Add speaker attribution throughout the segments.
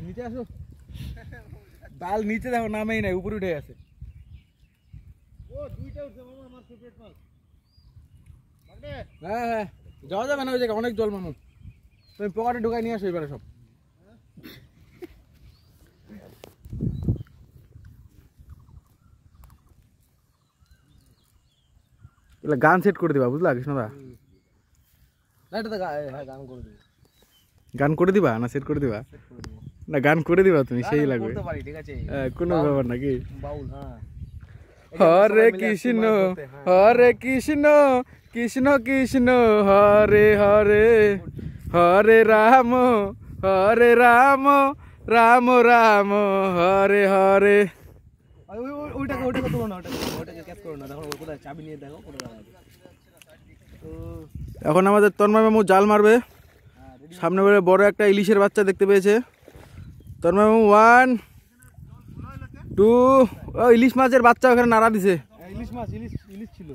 Speaker 1: নিচে আসো, ডাল নিচে দেখো নামেই নাই, উপরে উঠে গেছে। হ্যাঁ হ্যাঁ যাওয়া যাবে না ওই জায়গায়, অনেক জল মামু। তুমি পকেটে ঢুকাই নিয়ে আসো এবারে সব। গান সেট করে দিবা বুঝলা কৃষ্ণদা? গান করে দিবা না সেট করে দিবা? না গান করে দিবা তুমি, সেই লাগবে। কোনো ব্যাপার নাকি? হরে কৃষ্ণ হরে কৃষ্ণ কৃষ্ণ কৃষ্ণ হরে হরে, হরে রাম রাম রাম হরে হরে। এখন আমাদের তন্ময় মামু জাল মারবে। সামনে বেড়ে বড় একটা ইলিশের বাচ্চা দেখতে পেয়েছে তন্ময় মামু। 1 2 ইলিশ মাছের বাচ্চা ওখানে নাড়া দিছে। ইলিশ মাছ, ইলিশ ছিল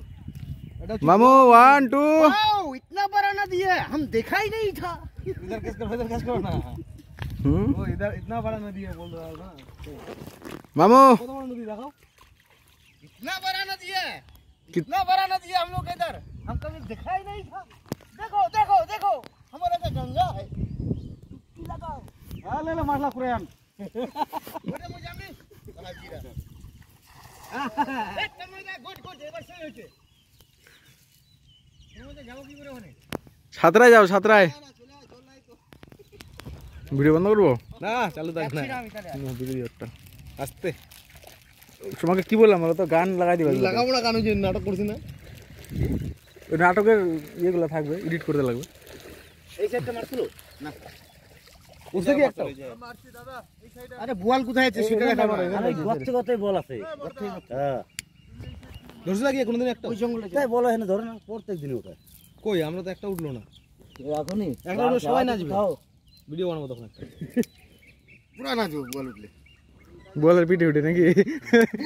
Speaker 1: मामू। 1 2
Speaker 2: इतना बड़ा ना दिया, हम देखा ही नहीं था।
Speaker 1: इधर कैस करो ना। वो इधर इतना बड़ा नदी है बोल रहा है ना मामू। नदी दिखाओ,
Speaker 2: इतना बड़ा नदी है, कितना बड़ा नदी है हम लोग इधर, हम कभी देखा ही नहीं था। देखो देखो देखो हमारा तो गंगा है। लगाओ
Speaker 1: हां ले लो मासला कुरान।
Speaker 2: ओरे मजा में चला जीरा एक टमाटर गुड गुड एबार सही হয়েছে।
Speaker 1: সাতরায় যাও, সাতরায়। ভিডিও বন্ধ করবো না, চালু থাক না ভিডিওটা আস্তে। তোমাকে কি বললাম বলো তো, গান লাগাই দিবা।
Speaker 2: লাগাবো না, গান যে নাটক করছি না,
Speaker 1: ওই নাটকের ইয়েগুলো থাকবে, এডিট করতে লাগবে।
Speaker 2: এই সাইডটা মারছিল না,
Speaker 1: উঠছে কি একটা
Speaker 2: মারছি দাদা এই সাইডে। আরে বল কোথায় আছে সেটা দেখাবো।
Speaker 3: আরে গর্তে গর্তে বল আছে। হ্যাঁ
Speaker 1: ধরছ নাকি কোনদিন একটা?
Speaker 2: ওই জঙ্গলে
Speaker 3: তাই বল, এখানে ধরে না প্রত্যেক দিন ওঠে।
Speaker 1: কই আমরা তো একটা উঠলো না
Speaker 3: এখনই।
Speaker 1: একটা উঠলো সবাই নাচবে, ভিডিও বানাবো তখন একটা।
Speaker 2: পুরা নাচবো বল উঠলে।
Speaker 1: বলের পিঠে উঠে নাকি?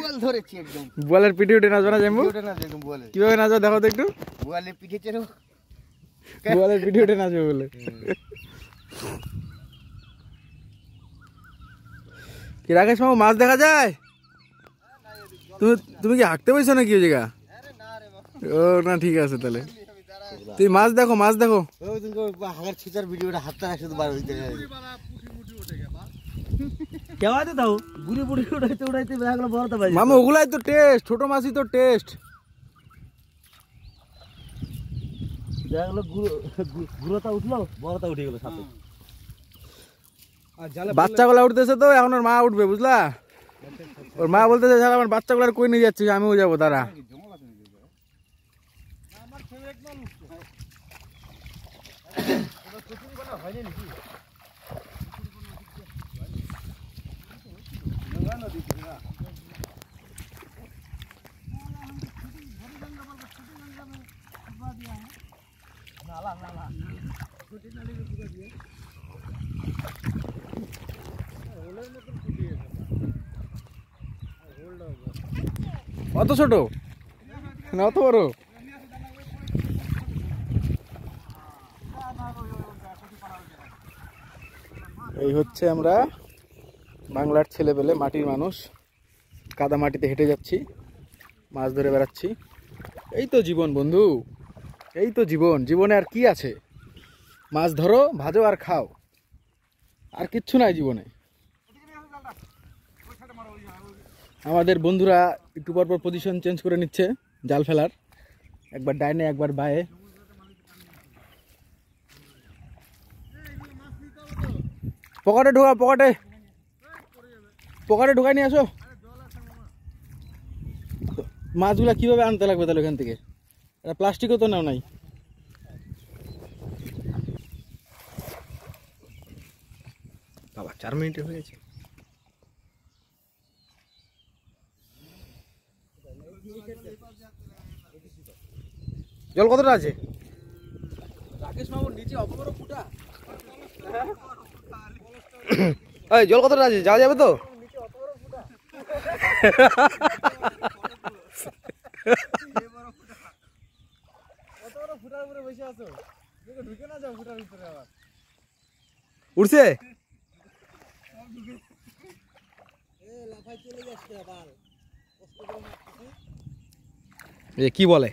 Speaker 2: বল ধরেছি একদম।
Speaker 1: বলের পিঠে উঠে নাচবে না জাম্বু?
Speaker 2: উঠে নাচ একদম বলে।
Speaker 1: কিভাবে নাচবে দেখো তো একটু।
Speaker 2: বলের পিঠে চড়ো,
Speaker 1: বলের পিঠে উঠে নাচবে বলে। কি রাকেশ মামু মাছ দেখা যায়? তুমি কি হাঁটতে বসছো নাকি ওই জায়গা? ও না ঠিক আছে তাহলে, তুই মাছ দেখো, মাছ দেখো।
Speaker 2: ওই দিন হাগার ছিটার ভিডিওটা হাতটা একসাথে বার হইতে গেছে।
Speaker 3: কেউ আছে তাও বুড়ি বুড়ি উড়াইতে উড়াইতে ব্যাগগুলো বড়তে পারি।
Speaker 1: মামু ওগুলাই তো টেস্ট, ছোট মাছই তো টেস্ট।
Speaker 3: ব্যাগগুলো গুড়োটা উঠলো, বড়টা উঠে গেল সাথে।
Speaker 1: বাচ্চাগুলা উঠতেছে তো, এখন ওর মা উঠবে বুঝলা। ওর মা বলতেছে স্যার আমার বাচ্চাগুলার কই নিয়ে যাচ্ছিস, আমিও যাবো তারা। অত ছোট না অত বড়? এই হচ্ছে আমরা বাংলার ছেলেপেলে, মাটির মানুষ, কাদা মাটিতে হেঁটে যাচ্ছি, মাছ ধরে বেড়াচ্ছি। এই তো জীবন বন্ধু, এই তো জীবন। জীবনে আর কি আছে? মাছ ধরো, ভাজো আর খাও, আর কিচ্ছু নাই জীবনে। আমাদের বন্ধুরা একটু পর পর পজিশন চেঞ্জ করে নিচ্ছে জাল ফেলার, একবার ডাইনে একবার বায়ে। পকেটে ঢোকা, পকেটে ঢোকাই নিয়ে আসো। মাছগুলা কিভাবে আনতে লাগবে তাহলে ওখান থেকে? এটা প্লাস্টিকও তো নাও নাই। বাবা 4 মিনিটে হয়ে গেছে। জল কতটা আছে? রাকেশ মামুর নিচে অত বড় ফুটা। এই জল কতটা আছে, যাওয়া যাবে তো? উঠছে এ কি বলে